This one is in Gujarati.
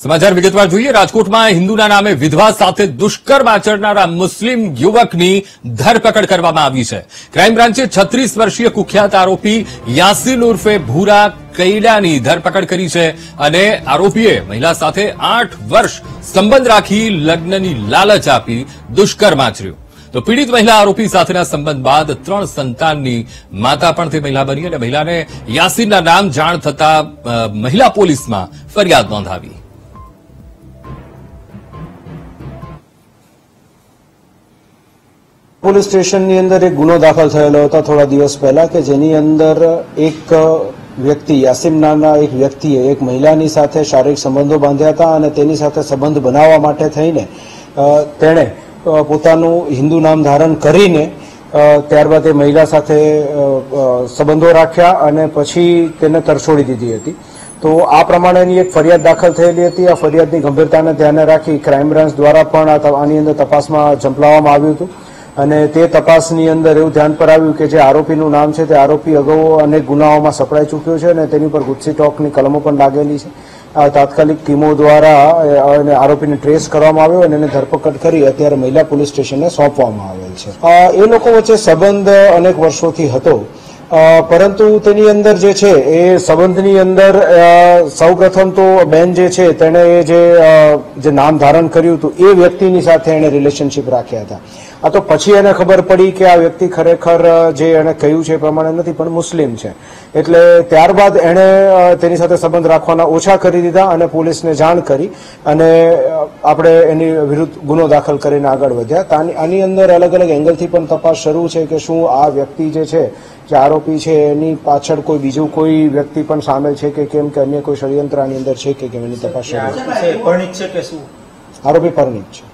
સમાચાર વિગતવાર જોઈએ। રાજકોટમાં હિન્દુના નામે વિધવા સાથે દુષ્કર્મ આચરનારા મુસ્લિમ યુવકની ધરપકડ કરવામાં આવી છે। ક્રાઇમ બ્રાન્ચે 36 વર્ષીય કુખ્યાત આરોપી યાસીન ઉર્ફે ભૂરા કૈડાની ધરપકડ કરી છે અને આરોપીએ મહિલા સાથે 8 વર્ષ સંબંધ રાખી લગ્નની લાલચ આપી દુષ્કર્મ આચર્યું। તો પીડિત મહિલા આરોપી સાથેના સંબંધ બાદ 3 સંતાનની માતા પણ તે મહિલા બની અને મહિલાને યાસીનના નામ જાણ થતા મહિલા પોલીસમાં ફરિયાદ નોંધાવી। પોલીસ સ્ટેશનની અંદર એક ગુનો દાખલ થયેલો હતો થોડા દિવસ પહેલા કે જેની અંદર એક વ્યક્તિ યાસીન નામના એક વ્યક્તિએ એક મહિલાની સાથે શારીરિક સંબંધો બાંધ્યા હતા અને તેની સાથે સંબંધ બનાવવા માટે થઈને તેણે પોતાનું હિન્દુ નામ ધારણ કરીને ત્યારબાદ એ મહિલા સાથે સંબંધો રાખ્યા અને પછી તેને તરછોડી દીધી હતી। તો આ પ્રમાણેની એક ફરિયાદ દાખલ થયેલી હતી। આ ફરિયાદની ગંભીરતાને ધ્યાને રાખી ક્રાઇમ બ્રાન્ચ દ્વારા પણ આની અંદર તપાસમાં ઝંપલાવવામાં આવ્યું હતું અને તે તપાસની અંદર એવું ધ્યાન પર આવ્યું કે જે આરોપીનું નામ છે તે આરોપી અગાઉ અનેક ગુનાઓમાં સપડાઈ ચૂક્યો છે અને તેની પર ગુસ્સી ટોકની કલમો પણ લાગેલી છે। તાત્કાલિક ટીમો દ્વારા આરોપીને ટ્રેસ કરવામાં આવ્યો અને એને ધરપકડ કરી અત્યારે મહિલા પોલીસ સ્ટેશનને સોંપવામાં આવેલ છે। એ લોકો વચ્ચે સંબંધ અનેક વર્ષોથી હતો, પરંતુ તેની અંદર જે છે એ સંબંધની અંદર સૌપ્રથમ તો બેન જે છે તેણે જે નામ ધારણ કર્યું હતું એ વ્યક્તિની સાથે એણે રિલેશનશીપ રાખ્યા હતા। આ તો પછી એને ખબર પડી કે આ વ્યક્તિ ખરેખર જે એણે કહ્યું છે એ પ્રમાણે નથી પણ મુસ્લિમ છે, એટલે ત્યારબાદ એણે તેની સાથે સંબંધ રાખવાના ઓછા કરી દીધા અને પોલીસને જાણ કરી અને આપણે એની વિરુદ્ધ ગુનો દાખલ કરીને આગળ વધ્યા। આની અંદર અલગ અલગ એંગલથી પણ તપાસ શરૂ છે કે શું આ વ્યક્તિ જે છે જે આરોપી છે એની પાછળ કોઈ બીજું કોઈ વ્યક્તિ પણ સામેલ છે કે કેમ કે અન્ય કોઈ ષડયંત્ર આની અંદર છે કે કેમ એની તપાસ શરૂ છે। આરોપી પરિણીત છે।